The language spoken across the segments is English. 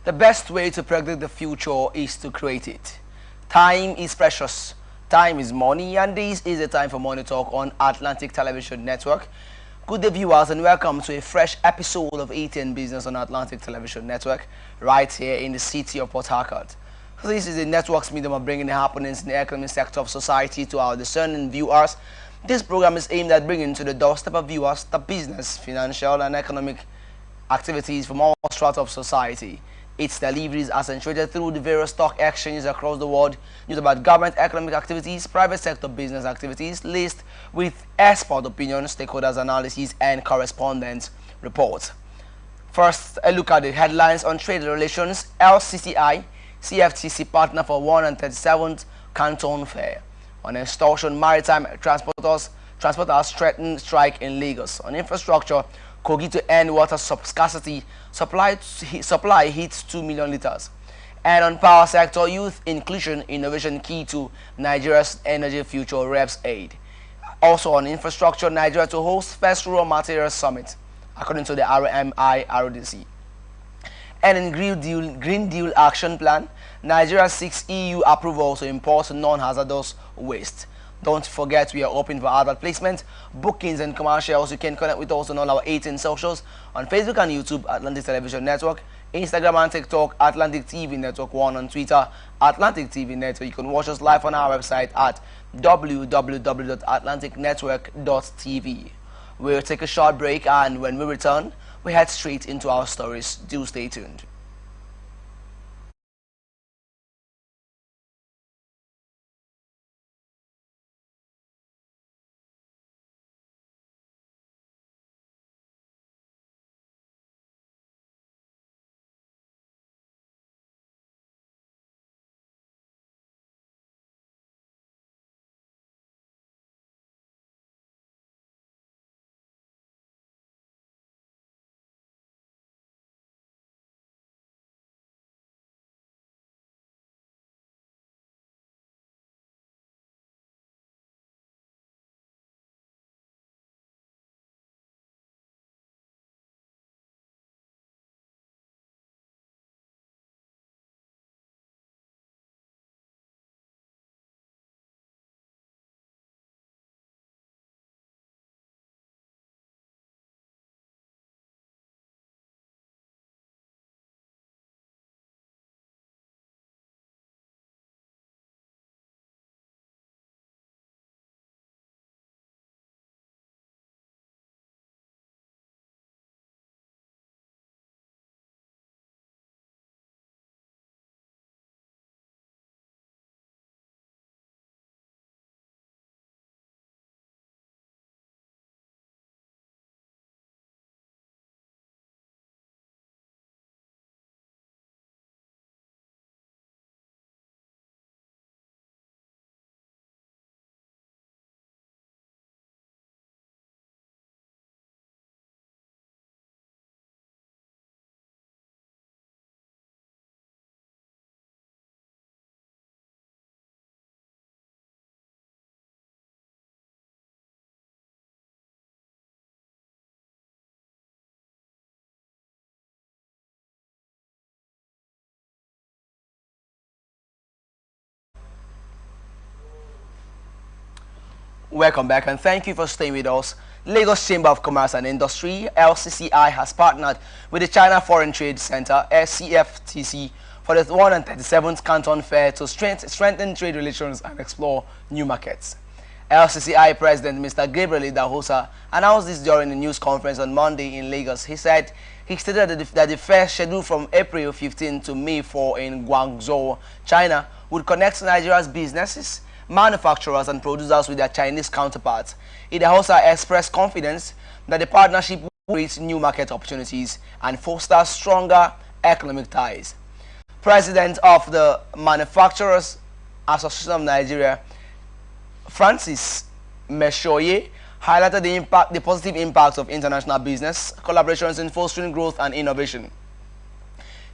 The best way to predict the future is to create it. Time is precious. Time is money, and this is the time for Money Talk on Atlantic Television Network. Good day, viewers, and welcome to a fresh episode of ATN Business on Atlantic Television Network, right here in the city of Port Harcourt. This is the network's medium of bringing the happenings in the economic sector of society to our discerning viewers. This program is aimed at bringing to the doorstep of viewers the business, financial, and economic activities from all strata of society. Its deliveries are accentuated through the various stock exchanges across the world, news about government economic activities, private sector business activities, laced with expert opinions, stakeholders analyses, and correspondence reports. First, a look at the headlines on trade relations. LCCI, CFTC partner for 137th Canton Fair. On extortion, maritime transporters threaten strike in Lagos. On infrastructure, Kogi to end water scarcity, supply hits 2 million liters. And on power sector, youth inclusion innovation key to Nigeria's energy future reps aid. Also on infrastructure, Nigeria to host first raw materials summit, according to the RDC. And in Green Deal action plan, Nigeria seeks EU approval to import non-hazardous waste. Don't forget, we are open for advert placement, bookings, and commercials. You can connect with us on all our 18 socials on Facebook and YouTube, Atlantic Television Network, Instagram and TikTok, Atlantic TV Network 1, on Twitter, Atlantic TV Network. You can watch us live on our website at www.atlanticnetwork.tv. We'll take a short break, and when we return, we head straight into our stories. Do stay tuned. Welcome back, and thank you for staying with us. Lagos Chamber of Commerce and Industry, LCCI, has partnered with the China Foreign Trade Center, CFTC, for the 137th Canton Fair to strengthen trade relations and explore new markets. LCCI President Mr. Gabriel Idahosa announced this during a news conference on Monday in Lagos. He stated that the fair, scheduled from April 15 to May 4 in Guangzhou, China, would connect Nigeria's businesses, manufacturers, and producers with their Chinese counterparts. It also expressed confidence that the partnership will create new market opportunities and foster stronger economic ties. President of the Manufacturers Association of Nigeria, Francis Meshoye, highlighted the positive impact of international business collaborations in fostering growth and innovation.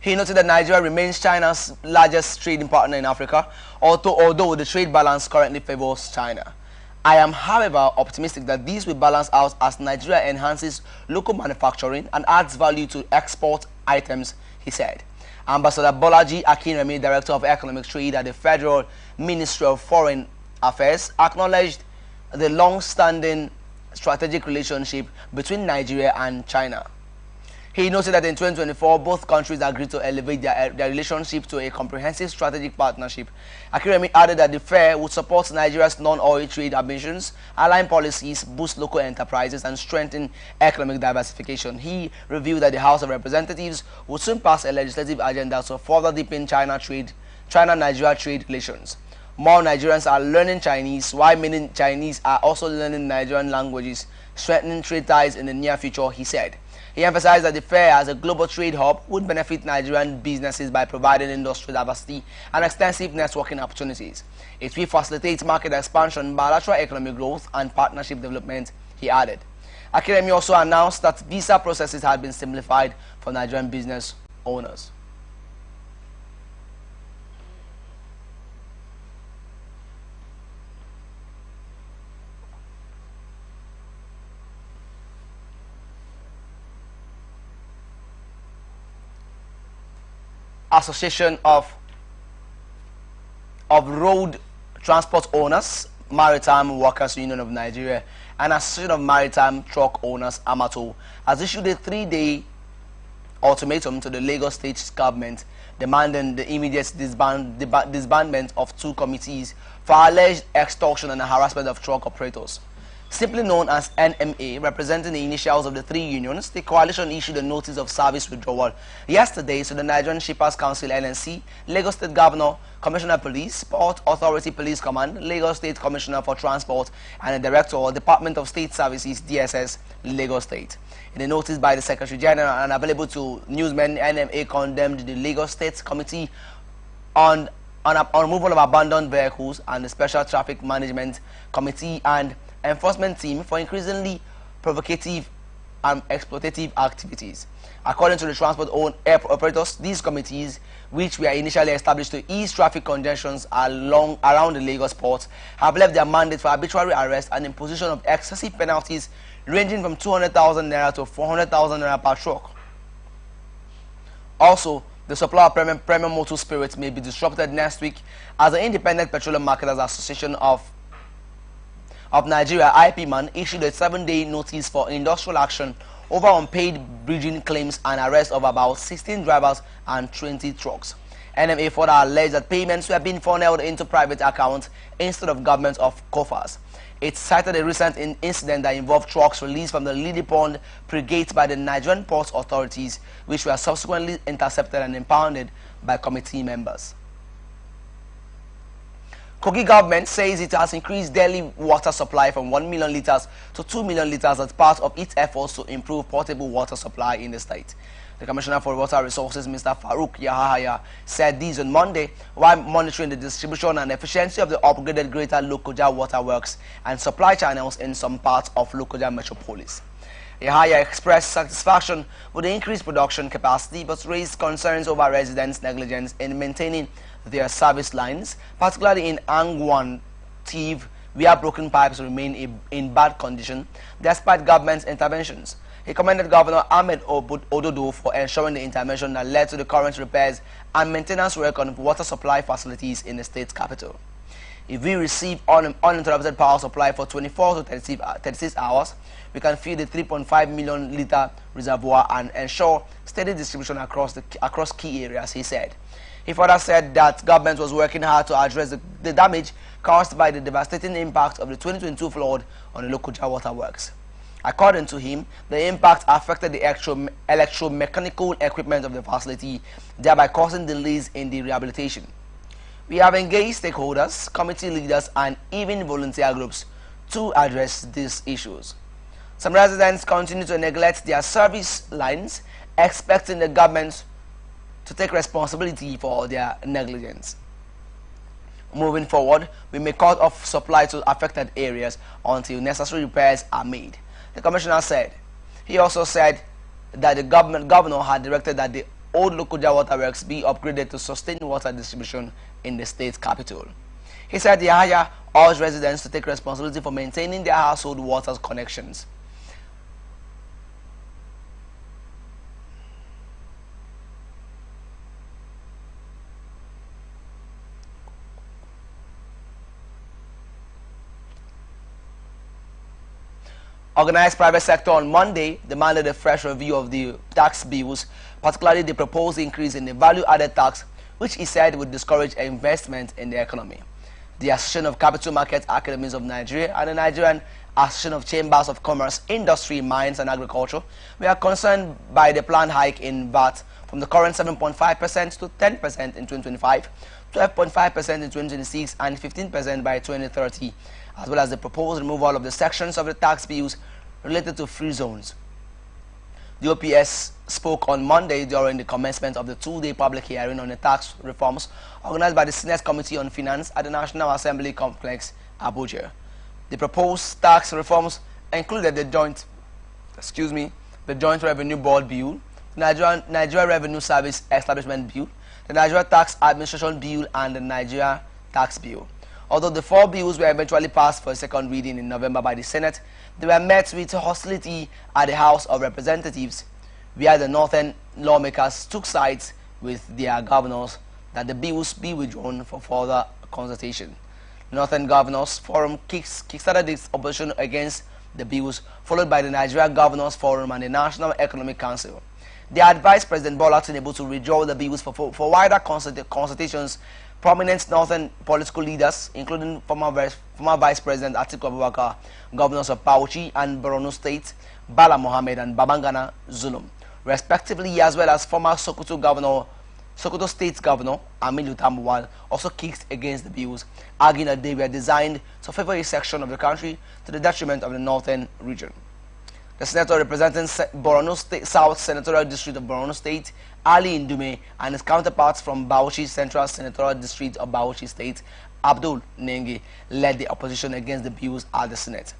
He noted that Nigeria remains China's largest trading partner in Africa, although the trade balance currently favors China. I am, however, optimistic that this will balance out as Nigeria enhances local manufacturing and adds value to export items, he said. Ambassador Bolaji Akinremi, Director of Economic Trade at the Federal Ministry of Foreign Affairs, acknowledged the long-standing strategic relationship between Nigeria and China. He noted that in 2024, both countries agreed to elevate their relationship to a comprehensive strategic partnership. Akinremi added that the fair would support Nigeria's non-oil trade ambitions, align policies, boost local enterprises, and strengthen economic diversification. He revealed that the House of Representatives would soon pass a legislative agenda to further deepen China-Nigeria trade relations. More Nigerians are learning Chinese, while many Chinese are also learning Nigerian languages, strengthening trade ties in the near future, he said. He emphasized that the fair as a global trade hub would benefit Nigerian businesses by providing industrial diversity and extensive networking opportunities. It will facilitate market expansion, bilateral economic growth, and partnership development, he added. Akinremi also announced that visa processes had been simplified for Nigerian business owners. Association of Road Transport Owners, Maritime Workers Union of Nigeria, and Association of Maritime Truck Owners, AMATO, has issued a 3-day ultimatum to the Lagos State government demanding the immediate disbandment of 2 committees for alleged extortion and harassment of truck operators. Simply known as NMA, representing the initials of the 3 unions, the coalition issued a notice of service withdrawal yesterday to the Nigerian Shippers Council (NNC), Lagos State Governor, Commissioner of Police, Port Authority Police Command, Lagos State Commissioner for Transport, and the Director, Department of State Services (DSS), Lagos State. In a notice by the Secretary General and available to newsmen, NMA condemned the Lagos State Committee on removal of abandoned vehicles and the Special Traffic Management Committee and Enforcement Team for increasingly provocative and exploitative activities. According to the transport operators, these committees, which were initially established to ease traffic congestions around the Lagos port, have left their mandate for arbitrary arrest and imposition of excessive penalties ranging from 200,000 naira to 400,000 naira per truck. Also, the supply of premium motor spirits may be disrupted next week as the Independent Petroleum Marketers Association of Nigeria, IPMAN, issued a 7-day notice for industrial action over unpaid bridging claims and arrest of about 16 drivers and 20 trucks. NMA further alleged that payments were being funneled into private accounts instead of government coffers. It cited a recent incident that involved trucks released from the Lily Pond frigate by the Nigerian port authorities, which were subsequently intercepted and impounded by committee members. Kogi government says it has increased daily water supply from 1 million litres to 2 million litres as part of its efforts to improve potable water supply in the state. The Commissioner for Water Resources, Mr. Farouk Yahaya, said this on Monday while monitoring the distribution and efficiency of the upgraded Greater Lokoja waterworks and supply channels in some parts of Lokoja metropolis. Yahaya expressed satisfaction with the increased production capacity but raised concerns over residents' negligence in maintaining their service lines, particularly in Angwan, Tiv, where broken pipes remain in bad condition despite government's interventions. He commended Governor Ahmed Ododo for ensuring the intervention that led to the current repairs and maintenance work on water supply facilities in the state capital. If we receive uninterrupted power supply for 24 to 36 hours, we can fill the 3.5 million litre reservoir and ensure steady distribution across key areas, he said. He further said that government was working hard to address the damage caused by the devastating impact of the 2022 flood on the Lokoja waterworks. According to him, the impact affected the electromechanical equipment of the facility, thereby causing delays in the rehabilitation. We have engaged stakeholders, committee leaders, and even volunteer groups to address these issues. Some residents continue to neglect their service lines, expecting the government to take responsibility for their negligence. Moving forward, we may cut off supply to affected areas until necessary repairs are made, the Commissioner said. He also said that the governor had directed that the old Lokoja waterworks be upgraded to sustain water distribution in the state capital. He said the Yahaya urged residents to take responsibility for maintaining their household water connections. Organized private sector on Monday demanded a fresh review of the tax bills, particularly the proposed increase in the value-added tax, which he said would discourage investment in the economy. The Association of Capital Market Academies of Nigeria and the Nigerian Association of Chambers of Commerce, Industry, Mines and Agriculture were concerned by the planned hike in VAT from the current 7.5% to 10% in 2025, 12.5% in 2026 and 15% by 2030, as well as the proposed removal of the sections of the tax bills related to free zones. The OPS spoke on Monday during the commencement of the two-day public hearing on the tax reforms organized by the Senate Committee on Finance at the National Assembly Complex, Abuja. The proposed tax reforms included the Joint Revenue Board Bill, the Nigeria Revenue Service Establishment Bill, the Nigeria Tax Administration Bill, and the Nigeria Tax Bill. Although the four bills were eventually passed for a second reading in November by the Senate, they were met with hostility at the House of Representatives, where the Northern lawmakers took sides with their governors that the bills be withdrawn for further consultation. The Northern Governors Forum kickstarted its opposition against the bills, followed by the Nigeria Governors Forum and the National Economic Council. They advised President Bola Tinubu to withdraw the bills for wider consultations. Prominent Northern political leaders, including former Vice President Atiku Abubakar, governors of Bauchi and Borno State, Bala Mohammed and Babangana Zulum, respectively, as well as former Sokoto State Governor Aminu Tambuwal, also kicked against the bills, arguing that they were designed to favor a section of the country to the detriment of the northern region. The senator representing Borno State, South Senatorial District of Borno State, Ali Ndume, and his counterparts from Bauchi Central Senatorial District of Bauchi State, Abdul Nengi, led the opposition against the bills at the Senate.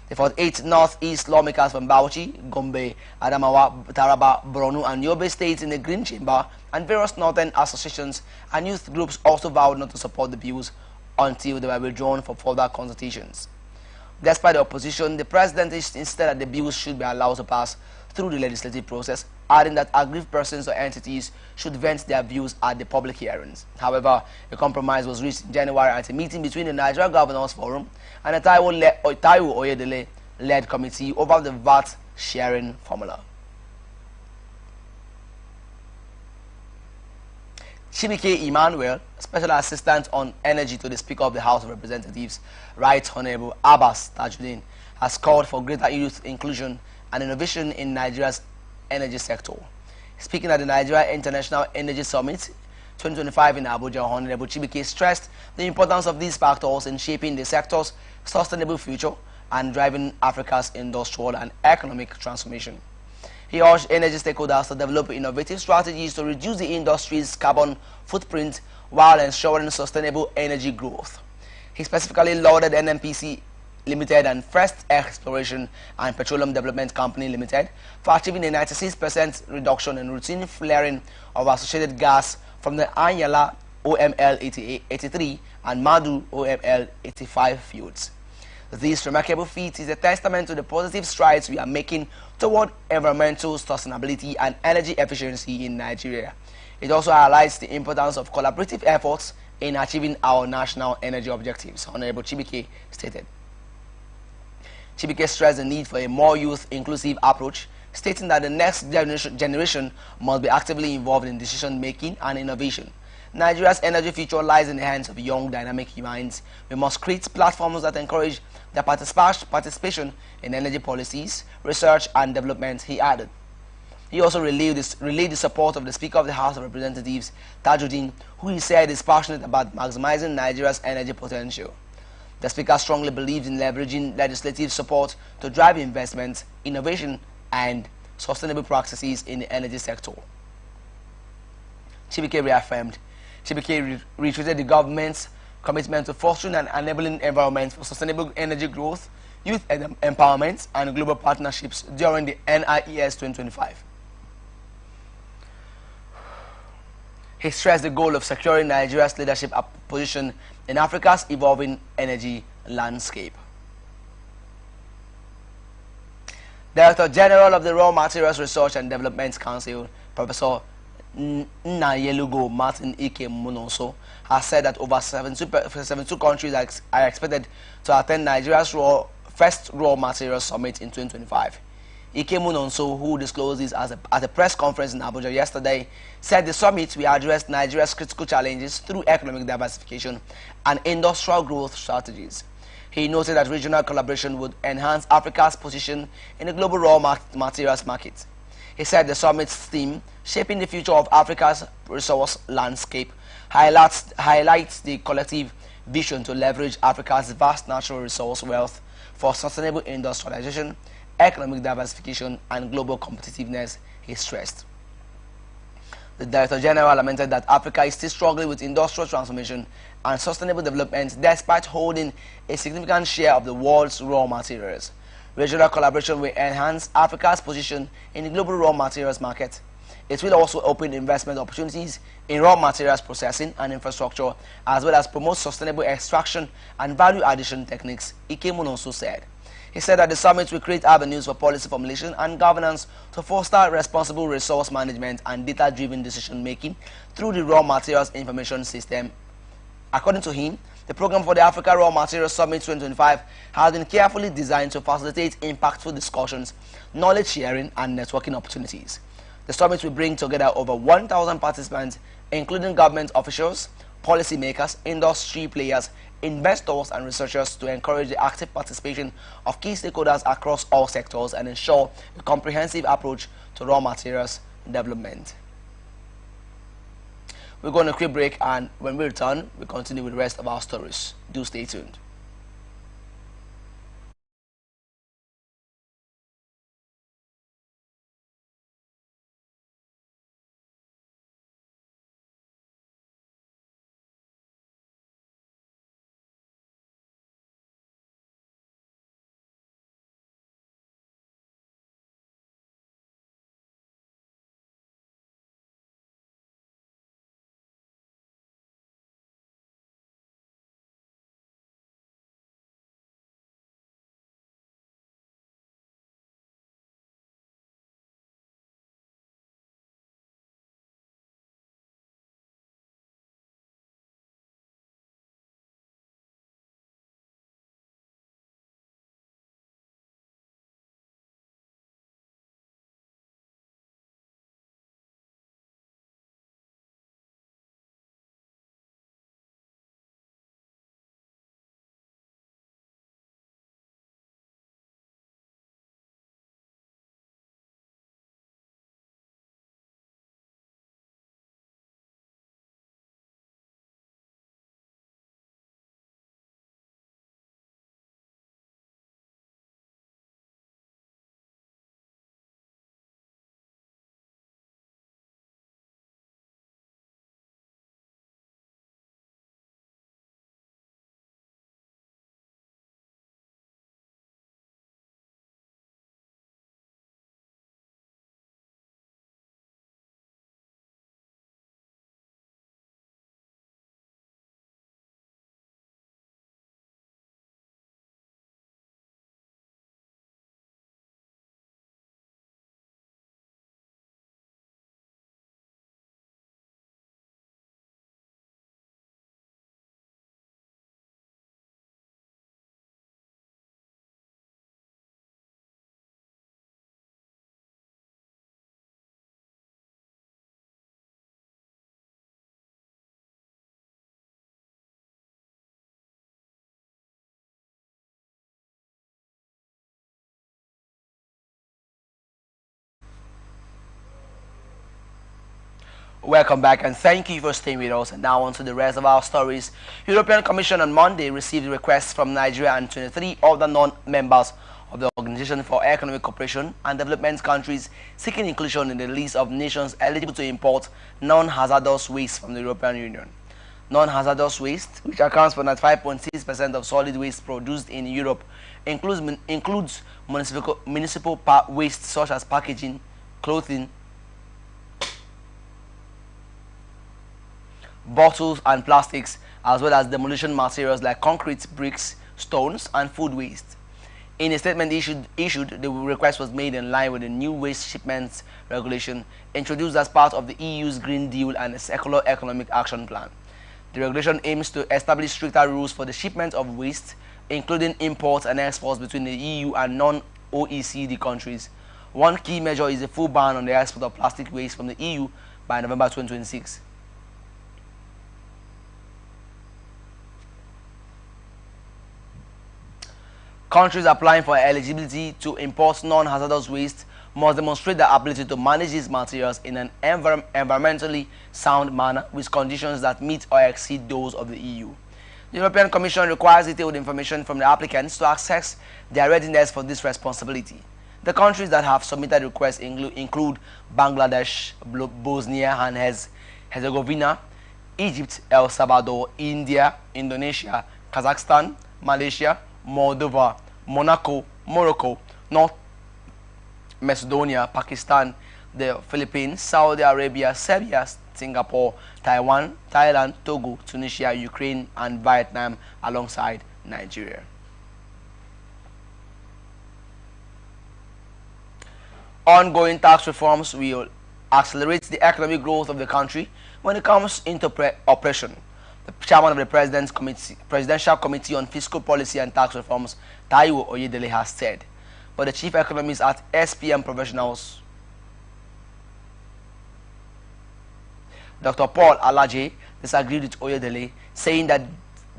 The 48 Northeast lawmakers from Bauchi, Gombe, Adamawa, Taraba, Borno, and Yobe states in the Green Chamber and various northern associations and youth groups also vowed not to support the bills until they were withdrawn for further consultations. Despite the opposition, the president insisted that the bills should be allowed to pass through the legislative process, adding that aggrieved persons or entities should vent their views at the public hearings. However, a compromise was reached in January at a meeting between the Nigeria Governors Forum and the Taiwo Oyedele-led committee over the VAT sharing formula. Chibike Emmanuel, Special Assistant on Energy to the Speaker of the House of Representatives, Right Honorable Abbas Tajuddin, has called for greater youth inclusion and innovation in Nigeria's energy sector. Speaking at the Nigeria International Energy Summit 2025 in Abuja, Honorable Chibike stressed the importance of these factors in shaping the sector's sustainable future and driving Africa's industrial and economic transformation. He urged energy stakeholders to develop innovative strategies to reduce the industry's carbon footprint while ensuring sustainable energy growth. He specifically lauded NNPC Limited and First Exploration and Petroleum Development Company Limited for achieving a 96% reduction in routine flaring of associated gas from the Anyala OML 83 and Madu OML 85 fields. This remarkable feat is a testament to the positive strides we are making toward environmental sustainability and energy efficiency in Nigeria. It also highlights the importance of collaborative efforts in achieving our national energy objectives, Honorable Chibike stated. Chibike stressed the need for a more youth-inclusive approach, stating that the next generation must be actively involved in decision-making and innovation. Nigeria's energy future lies in the hands of young, dynamic minds. We must create platforms that encourage their participation in energy policies, research, and development, he added. He also relayed the support of the Speaker of the House of Representatives, Tajuddin, who he said is passionate about maximizing Nigeria's energy potential. The Speaker strongly believes in leveraging legislative support to drive investment, innovation, and sustainable practices in the energy sector. Chibike reaffirmed. Chibike reiterated the government's commitment to fostering an enabling environment for sustainable energy growth, youth empowerment, and global partnerships during the NIES 2025. He stressed the goal of securing Nigeria's leadership position in Africa's evolving energy landscape. Director General of the Raw Materials Research and Development Council, Professor Nnayelugo Martin Ike Munoso, has said that over 72 countries are expected to attend Nigeria's Raw first raw materials summit in 2025. Ike Munonso, who disclosed this at a press conference in Abuja yesterday, said the summit will address Nigeria's critical challenges through economic diversification and industrial growth strategies. He noted that regional collaboration would enhance Africa's position in the global raw materials market. He said the summit's theme, Shaping the Future of Africa's Resource Landscape, highlights the collective vision to leverage Africa's vast natural resource wealth for sustainable industrialization, economic diversification, and global competitiveness, he stressed. The Director General lamented that Africa is still struggling with industrial transformation and sustainable development despite holding a significant share of the world's raw materials. Regional collaboration will enhance Africa's position in the global raw materials market. It will also open investment opportunities in raw materials processing and infrastructure, as well as promote sustainable extraction and value addition techniques, Ike Munonso said. He said that the summit will create avenues for policy formulation and governance to foster responsible resource management and data-driven decision-making through the Raw Materials Information System. According to him, the program for the Africa Raw Materials Summit 2025 has been carefully designed to facilitate impactful discussions, knowledge sharing, and networking opportunities. The summit will bring together over 1,000 participants, including government officials, policymakers, industry players, investors, and researchers, to encourage the active participation of key stakeholders across all sectors and ensure a comprehensive approach to raw materials development. We're going to a quick break, and when we return, we continue with the rest of our stories. Do stay tuned. Welcome back, and thank you for staying with us. And now on to the rest of our stories. European Commission on Monday received requests from Nigeria and 23 other non-members of the Organization for Economic Cooperation and Development countries seeking inclusion in the list of nations eligible to import non-hazardous waste from the European Union. Non-hazardous waste, which accounts for 95.6% of solid waste produced in Europe, includes municipal waste such as packaging, clothing, bottles and plastics, as well as demolition materials like concrete, bricks, stones, and food waste. In a statement issued, the request was made in line with the new waste shipments regulation introduced as part of the EU's Green Deal and a Circular Economic Action Plan. The regulation aims to establish stricter rules for the shipment of waste including imports and exports between the EU and non-OECD countries. One key measure is a full ban on the export of plastic waste from the EU by November 2026. Countries applying for eligibility to import non-hazardous waste must demonstrate their ability to manage these materials in an environmentally sound manner with conditions that meet or exceed those of the EU. The European Commission requires detailed information from the applicants to assess their readiness for this responsibility. The countries that have submitted requests include Bangladesh, Bosnia and Herzegovina, Egypt, El Salvador, India, Indonesia, Kazakhstan, Malaysia, Moldova, Monaco, Morocco, North Macedonia, Pakistan, the Philippines, Saudi Arabia, Serbia, Singapore, Taiwan, Thailand, Togo, Tunisia, Ukraine, and Vietnam, alongside Nigeria. Ongoing tax reforms will accelerate the economic growth of the country when it comes into operation. The chairman of the Presidential Committee on Fiscal Policy and Tax Reforms, Taiwo Oyedele, has said. But the chief economist at SPM Professionals, Dr. Paul Alaje, disagreed with Oyedele, saying that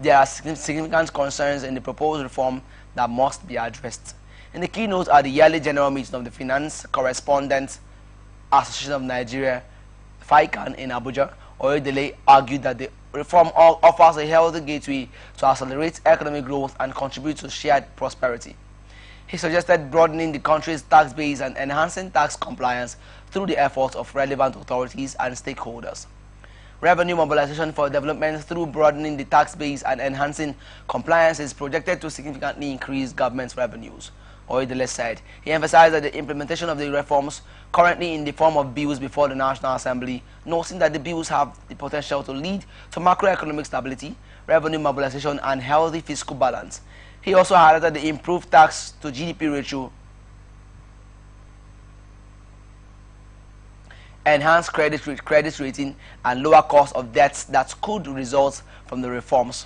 there are significant concerns in the proposed reform that must be addressed. In the keynote at the yearly general meeting of the Finance Correspondents Association of Nigeria, FICAN, in Abuja, Oyedele argued that the reform offers a healthy gateway to accelerate economic growth and contribute to shared prosperity. He suggested broadening the country's tax base and enhancing tax compliance through the efforts of relevant authorities and stakeholders. Revenue mobilization for development through broadening the tax base and enhancing compliance is projected to significantly increase government's revenues, Oyedele said. He emphasized that the implementation of the reforms currently in the form of bills before the National Assembly, noting that the bills have the potential to lead to macroeconomic stability, revenue mobilization, and healthy fiscal balance. He also highlighted the improved tax to GDP ratio, enhanced credit rating, and lower cost of debts that could result from the reforms.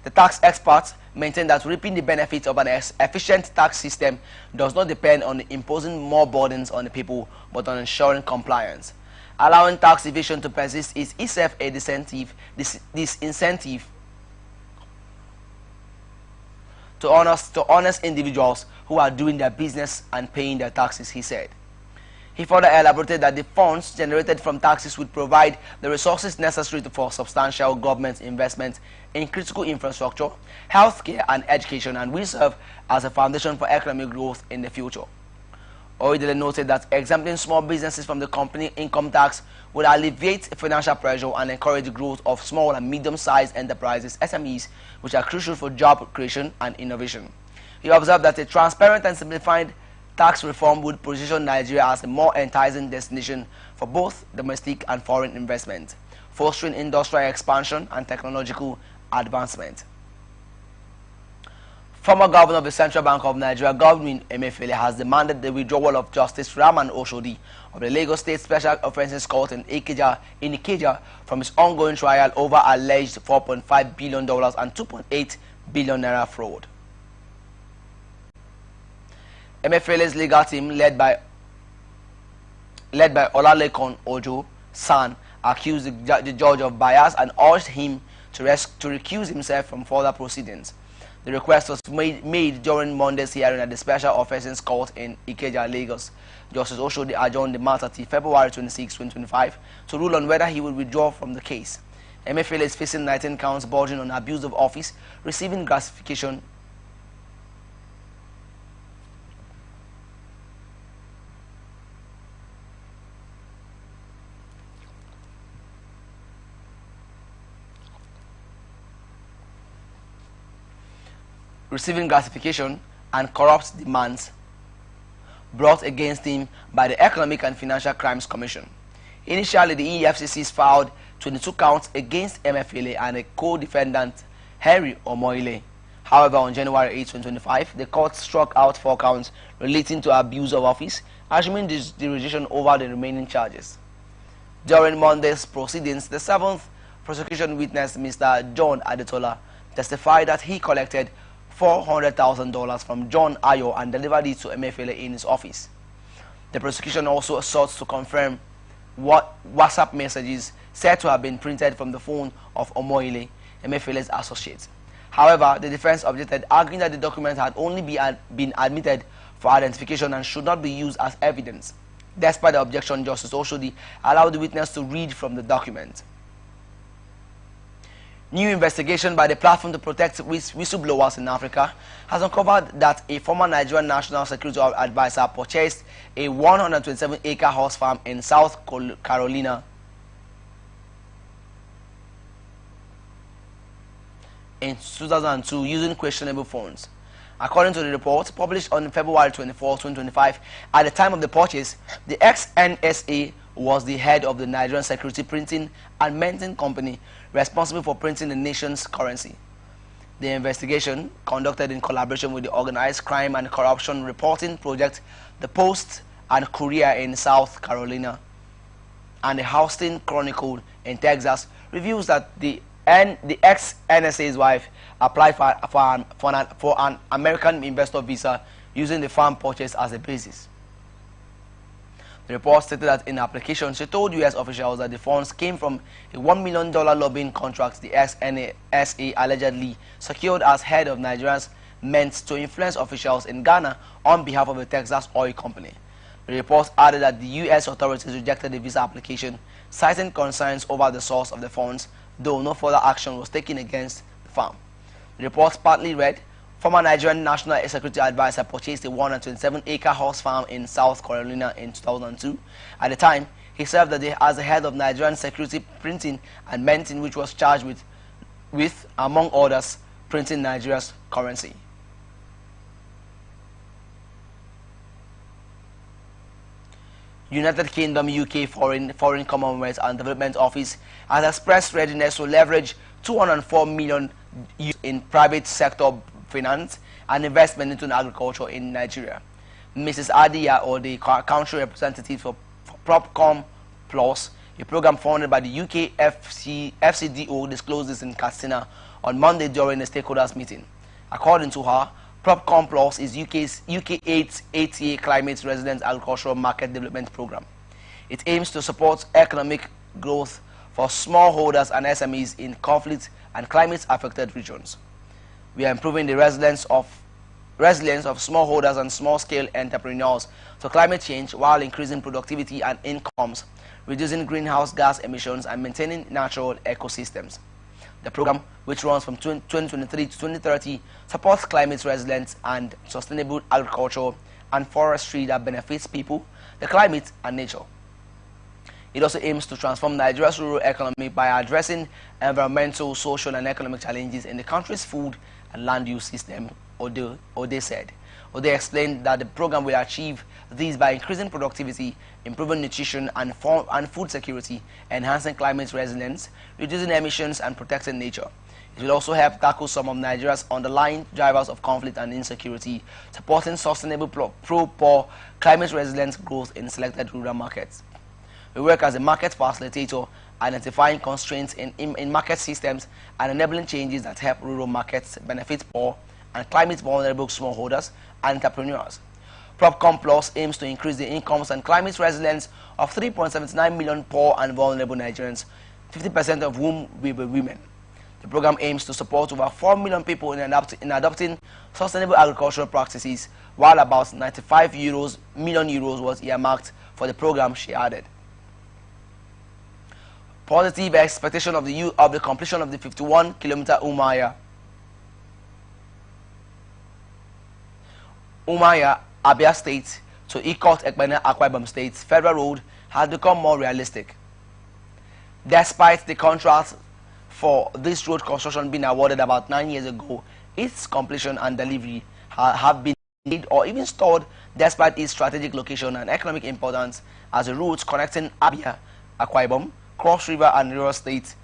The tax experts maintain that reaping the benefits of an efficient tax system does not depend on imposing more burdens on the people, but on ensuring compliance. Allowing tax evasion to persist is itself a disincentive to honest individuals who are doing their business and paying their taxes, he said. He further elaborated that the funds generated from taxes would provide the resources necessary for substantial government investment in critical infrastructure, healthcare, and education, and will serve as a foundation for economic growth in the future. Oyedele noted that exempting small businesses from the company income tax would alleviate financial pressure and encourage the growth of small and medium-sized enterprises, SMEs, which are crucial for job creation and innovation. He observed that a transparent and simplified tax reform would position Nigeria as a more enticing destination for both domestic and foreign investment, fostering industrial expansion and technological advancement. Former Governor of the Central Bank of Nigeria, Godwin Emefiele, has demanded the withdrawal of Justice Rahman Oshodi of the Lagos State Special Offences Court in Ikeja from his ongoing trial over alleged $4.5 billion and 2.8 billion naira fraud. Emefiele's legal team, led by Olalekan Ojo San, accused the judge of bias and urged him to recuse himself from further proceedings. The request was made during Monday's hearing at the Special Offences Court in Ikeja, Lagos. Justice Oshodi adjourned the matter till February 26, 2025 to rule on whether he will withdraw from the case. Emefiele is facing 19 counts bordering on abuse of office, receiving gratification, and corrupt demands brought against him by the Economic and Financial Crimes Commission. Initially, the EFCC filed 22 counts against Emefiele and a co-defendant, Henry Omoile. However, on January 8, 2025, the court struck out 4 counts relating to abuse of office, assuming the jurisdiction over the remaining charges. During Monday's proceedings, the 7th prosecution witness, Mr. John Adetola, testified that he collected $400,000 from John Ayo and delivered it to Emefiele in his office. The prosecution also sought to confirm what WhatsApp messages said to have been printed from the phone of Omoyele, Emefiele's associate. However, the defense objected, arguing that the document had only been admitted for identification and should not be used as evidence. Despite the objection, Justice Oshodi allowed the witness to read from the document. New investigation by the Platform to Protect Whistleblowers in Africa has uncovered that a former Nigerian National Security Advisor purchased a 127-acre horse farm in South Carolina in 2002 using questionable funds. According to the report published on February 24, 2025, at the time of the purchase, the ex-NSA was the head of the Nigerian Security Printing and Minting Company responsible for printing the nation's currency. The investigation, conducted in collaboration with the Organized Crime and Corruption Reporting Project, the Post and Courier in South Carolina, and the Houston Chronicle in Texas, reveals that the ex-NSA's wife applied for an American investor visa using the farm purchase as a basis. The report stated that in the application, she told U.S. officials that the funds came from a $1 million lobbying contract the ex-NSA allegedly secured as head of Nigeria's meant to influence officials in Ghana on behalf of the Texas oil company. The report added that the U.S. authorities rejected the visa application, citing concerns over the source of the funds, though no further action was taken against the farm. The report partly read, former Nigerian National Security Advisor purchased a 127-acre horse farm in South Carolina in 2002. At the time, he served as the head of Nigerian Security Printing and Minting, which was charged with, among others, printing Nigeria's currency. United Kingdom UK Foreign Commonwealth and Development Office has expressed readiness to leverage $204 million in private sector finance and investment into agriculture in Nigeria. Mrs. Adia, or the country representative for PropCom Plus, a program funded by the UK FCDO, disclosed this in Katsina on Monday during a stakeholders meeting. According to her, PropCom Plus is UK 8-year climate resilient agricultural market development program. It aims to support economic growth for smallholders and SMEs in conflict and climate-affected regions. We are improving the resilience of smallholders and small-scale entrepreneurs to climate change while increasing productivity and incomes, reducing greenhouse gas emissions, and maintaining natural ecosystems. The program, which runs from 2023 to 2030, supports climate resilience and sustainable agriculture and forestry that benefits people, the climate, and nature. It also aims to transform Nigeria's rural economy by addressing environmental, social, and economic challenges in the country's food and land use system, Ode said. Ode explained that the program will achieve these by increasing productivity, improving nutrition and food security, enhancing climate resilience, reducing emissions, and protecting nature. It will also help tackle some of Nigeria's underlying drivers of conflict and insecurity, supporting sustainable pro-poor, climate-resilient growth in selected rural markets. We work as a market facilitator, identifying constraints in market systems and enabling changes that help rural markets benefit poor and climate-vulnerable smallholders and entrepreneurs. PropCom Plus aims to increase the incomes and climate resilience of 3.79 million poor and vulnerable Nigerians, 50% of whom will be women. The program aims to support over 4 million people in adopting sustainable agricultural practices, while about 95 million euros was earmarked for the program, she added. Positive expectation of the completion of the 51-kilometer Umuahia, Abia State to Ikot Ekpene, Akwa Ibom State federal road has become more realistic. Despite the contract for this road construction being awarded about 9 years ago, its completion and delivery have been delayed or even stalled despite its strategic location and economic importance as a route connecting Abia, Akwa Ibom, Cross River and River State,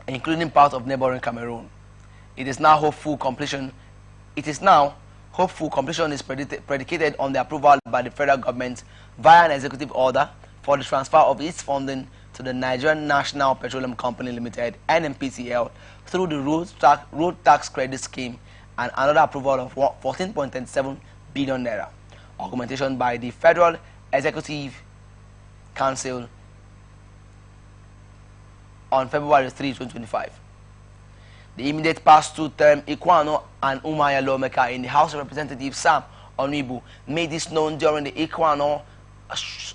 including part of neighboring Cameroon. It is now hopeful completion is predicated on the approval by the federal government via an executive order for the transfer of its funding to the Nigerian National Petroleum Company Limited (NNPCL) through the road tax credit scheme and another approval of 14.37 billion naira. Augmentation by the Federal Executive Council on February 3, 2025. The immediate past two-term Ikwano and Umaya lawmaker in the House of Representatives, Sam Onibu, made this known during the Ikwano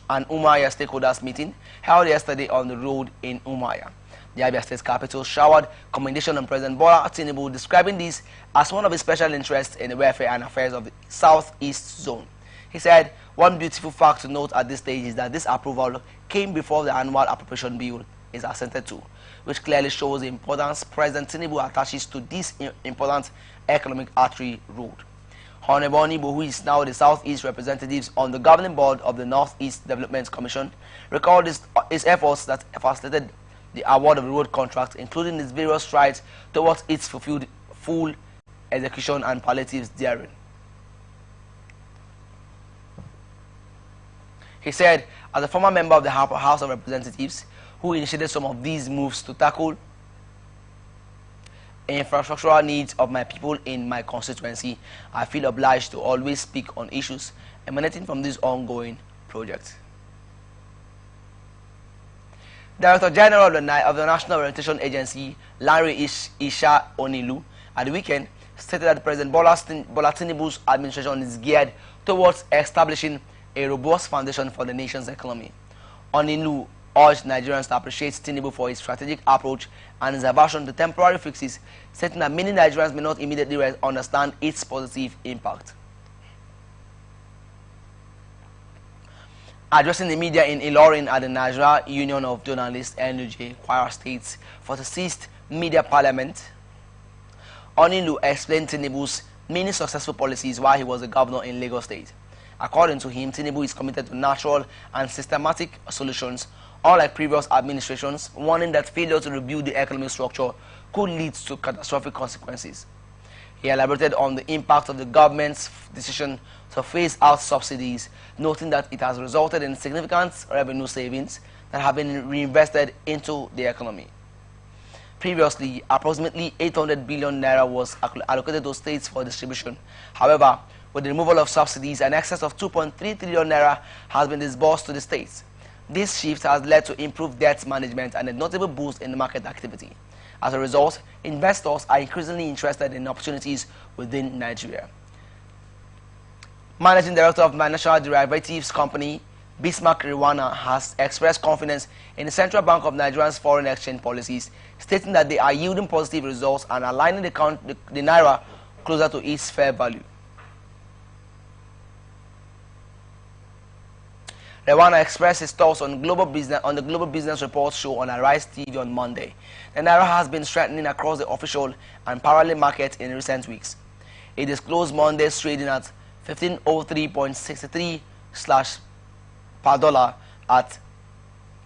and Umaya stakeholders meeting held yesterday on the road in Umaya. The Abia State capital showered commendation on President Bola Tinubu, describing this as one of his special interests in the welfare and affairs of the Southeast Zone. He said, one beautiful fact to note at this stage is that this approval came before the annual appropriation bill is assented to, which clearly shows the importance President Tinubu attaches to this important economic artery road. Honorable Onibu, who is now the Southeast representatives on the governing board of the Northeast Development Commission, recalled his efforts that facilitated the award of the road contract, including its various strides towards its full execution and palliatives therein. He said, as a former member of the House of Representatives, who initiated some of these moves to tackle infrastructural needs of my people in my constituency, I feel obliged to always speak on issues emanating from this ongoing project. Director General of the National Orientation Agency, Larry Isha Onilu, at the weekend stated that President Bola Tinubu's administration is geared towards establishing a robust foundation for the nation's economy. Onilu urged Nigerians to appreciate Tinubu for his strategic approach and his aversion to temporary fixes, stating that many Nigerians may not immediately understand its positive impact. Addressing the media in Ilorin at the Nigeria Union of Journalists (NUJ) Kwara State's 46th Media Parliament, Onilu explained Tinubu's many successful policies while he was the governor in Lagos State. According to him, Tinubu is committed to natural and systematic solutions, unlike previous administrations, warning that failure to rebuild the economic structure could lead to catastrophic consequences. He elaborated on the impact of the government's decision to phase out subsidies, noting that it has resulted in significant revenue savings that have been reinvested into the economy. Previously, approximately 800 billion naira was allocated to states for distribution. However, with the removal of subsidies, an excess of 2.3 trillion naira has been disbursed to the states. This shift has led to improved debt management and a notable boost in the market activity. As a result, investors are increasingly interested in opportunities within Nigeria. Managing Director of National Derivatives Company, Bismarck Rwana, has expressed confidence in the Central Bank of Nigeria's foreign exchange policies, stating that they are yielding positive results and aligning the naira closer to its fair value. Rwana expressed his thoughts on the Global Business Report show on Arise TV on Monday. The naira has been strengthening across the official and parallel market in recent weeks. It disclosed Monday's trading at 1503.63 per dollar at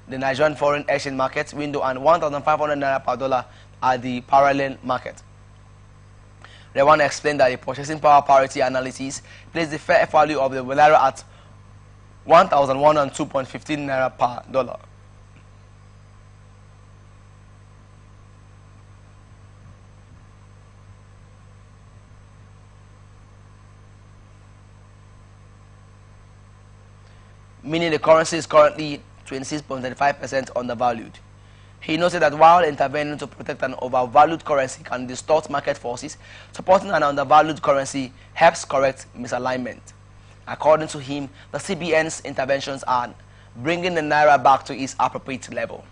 the Nigerian foreign exchange market window and 1,500 naira per dollar at the parallel market. Rwana explained that the purchasing power parity analysis placed the fair value of the naira at 1,102.15 naira per dollar. Meaning the currency is currently 26.35% undervalued. He noted that while intervening to protect an overvalued currency can distort market forces, supporting an undervalued currency helps correct misalignment. According to him, the CBN's interventions are bringing the naira back to its appropriate level.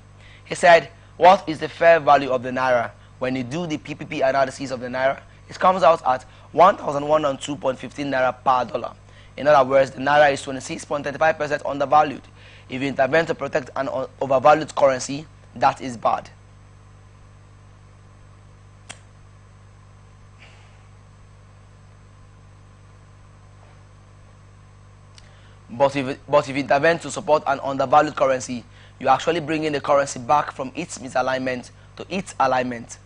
He said, what is the fair value of the naira? When you do the PPP analysis of the naira, it comes out at 1,102.15 naira per dollar. In other words, the naira is 26.35% undervalued. If you intervene to protect an overvalued currency, that is bad. But if you intervene to support an undervalued currency, you actually bring in the currency back from its misalignment to its alignment.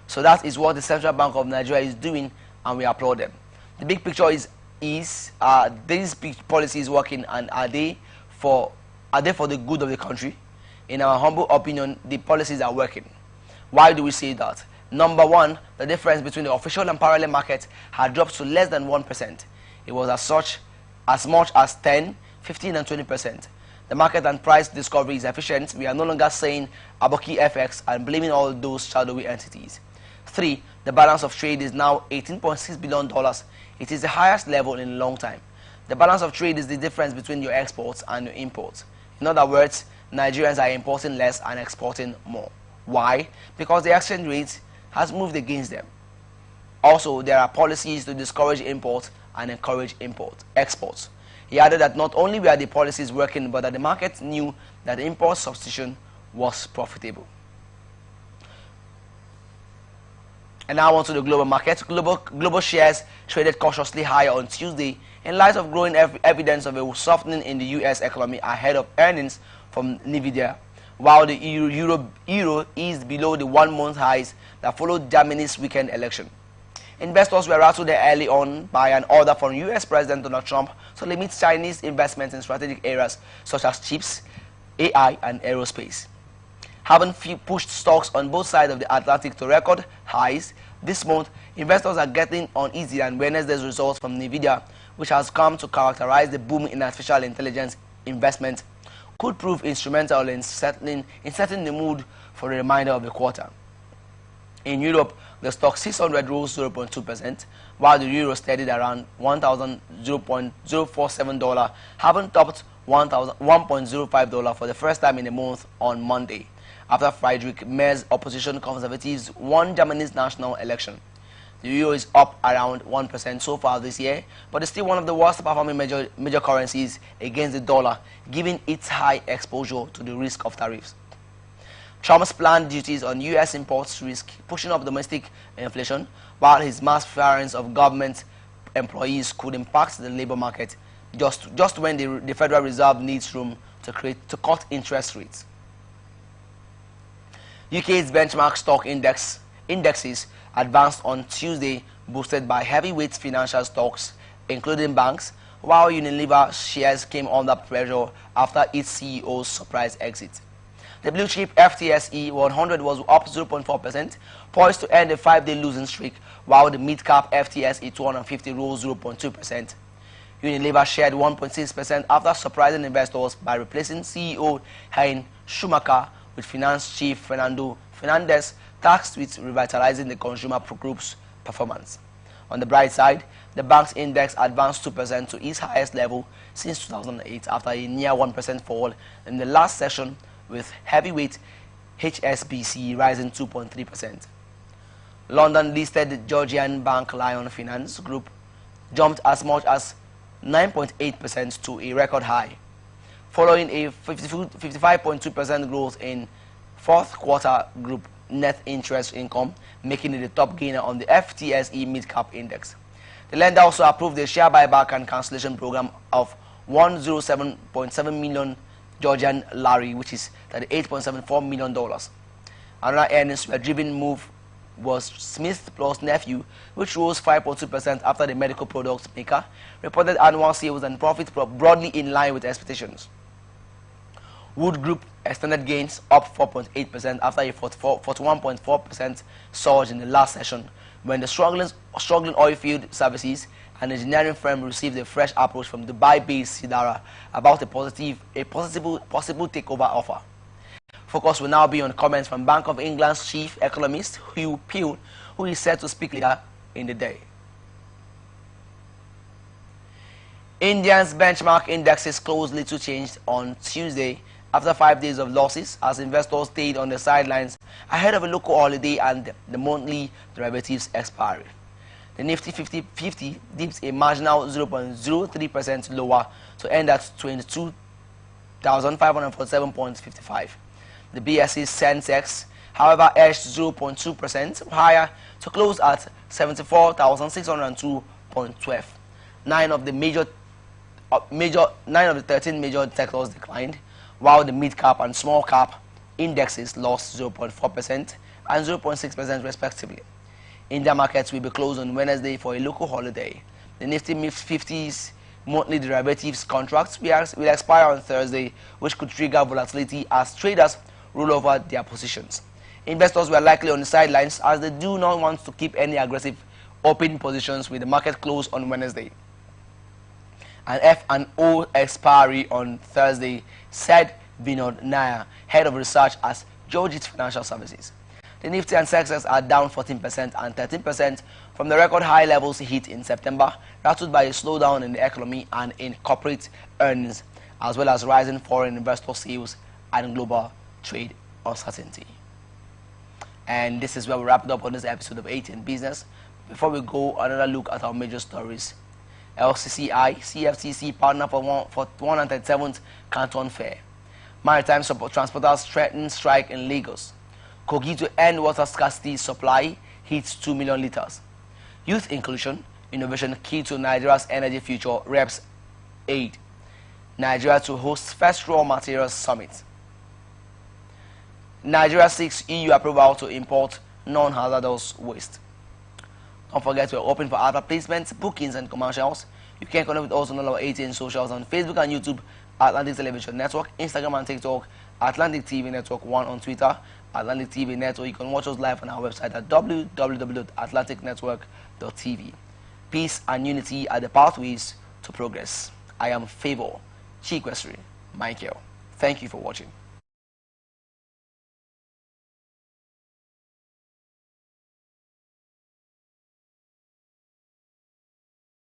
So that is what the Central Bank of Nigeria is doing, and we applaud them. The big picture is these policies working, and are they for the good of the country? In our humble opinion, the policies are working. Why do we say that? Number one, the difference between the official and parallel market had dropped to less than 1%. It was as much as 10, 15 and 20%. The market and price discovery is efficient. We are no longer saying Aboki FX and blaming all those shadowy entities. 3. The balance of trade is now $18.6 billion. It is the highest level in a long time. The balance of trade is the difference between your exports and your imports. In other words, Nigerians are importing less and exporting more. Why? Because the exchange rate has moved against them. Also, there are policies to discourage import and encourage exports. He added that not only were the policies working, but that the market knew that import substitution was profitable. And now on to the global market. Global shares traded cautiously higher on Tuesday in light of growing evidence of a softening in the U.S. economy ahead of earnings from Nvidia, while the euro eased below the one-month highs that followed Germany's weekend election. Investors were rattled early on by an order from U.S. President Donald Trump to limit Chinese investments in strategic areas such as chips, AI, and aerospace. Having pushed stocks on both sides of the Atlantic to record highs this month, investors are getting uneasy, and Wednesday's results from Nvidia, which has come to characterize the boom in artificial intelligence investment, could prove instrumental in setting the mood for the remainder of the quarter. In Europe, the stock 600 rose 0.2%, while the euro steadied around $1,047, having topped $1.05 for the first time in a month on Monday, after Friedrich Merz's opposition conservatives won Germany's national election. The euro is up around 1% so far this year, but is still one of the worst performing major currencies against the dollar, given its high exposure to the risk of tariffs. Trump's planned duties on U.S. imports risk pushing up domestic inflation, while his mass firings of government employees could impact the labor market just when the Federal Reserve needs room to cut interest rates. UK's benchmark stock indexes advanced on Tuesday, boosted by heavyweight financial stocks, including banks, while Unilever shares came under pressure after its CEO's surprise exit. The blue chip FTSE 100 was up 0.4%, poised to end a 5-day losing streak, while the mid-cap FTSE 250 rose 0.2%. Unilever shared 1.6% after surprising investors by replacing CEO Hein Schumacher with finance chief Fernando Fernandez, tasked with revitalizing the consumer group's performance. On the bright side, the bank's index advanced 2% to its highest level since 2008 after a near 1% fall in the last session, with heavyweight HSBC rising 2.3%. London-listed Georgian bank Lion Finance Group jumped as much as 9.8% to a record high, following a 55.2% growth in fourth quarter group net interest income, making it the top gainer on the FTSE Mid-Cap Index. The lender also approved a share buyback and cancellation program of 107.7 million Georgian lari, which is $38.74 million. Another earnings-driven move was Smith Plus Nephew, which rose 5.2% after the medical products maker reported annual sales and profits broadly in line with expectations. Wood Group extended gains up 4.8% after a 41.4% surge in the last session, when the struggling oilfield services and engineering firm received a fresh approach from Dubai-based Sidara about a possible takeover offer. Focus will now be on comments from Bank of England's chief economist, Hugh Peel, who is set to speak later in the day. India's benchmark indexes closed little changed on Tuesday after 5 days of losses, as investors stayed on the sidelines ahead of a local holiday and the monthly derivatives expiry. The Nifty 50 dipped a marginal 0.03% lower to end at 22,547.55. The BSE Sensex, however, edged 0.2% higher to close at 74,602.12. Nine of the 13 major sectors declined, while the mid-cap and small-cap indexes lost 0.4% and 0.6% respectively. India markets will be closed on Wednesday for a local holiday. The Nifty 50's Monthly derivatives contracts will expire on Thursday, which could trigger volatility as traders roll over their positions. Investors were likely on the sidelines as they do not want to keep any aggressive open positions with the market close on Wednesday. An F&O expiry on Thursday, said Vinod Nair, head of research at Georgette Financial Services. The Nifty and Sensex are down 14% and 13% from the record high levels hit in September, rattled by a slowdown in the economy and in corporate earnings, as well as rising foreign investor sales and global trade uncertainty. And this is where we wrap it up on this episode of 8 in Business. Before we go, another look at our major stories. LCCI, CFTC partner for 137th Canton Fair. Maritime transporters threaten strike in Lagos. Kogi to end water scarcity supply hits 2 million litres. Youth inclusion, innovation key to Nigeria's energy future, reps aid. Nigeria to host first raw materials summit. Nigeria seeks EU approval to import non-hazardous waste. Don't forget we're open for advertisements, bookings and commercials. You can connect with us on all our 18 socials on Facebook and YouTube, Atlantic Television Network, Instagram and TikTok, Atlantic TV Network 1 on Twitter, Atlantic TV Network. You can watch us live on our website at www.atlanticnetwork.tv. Peace and unity are the pathways to progress. I am Favor Chikwesri Michael. Thank you for watching.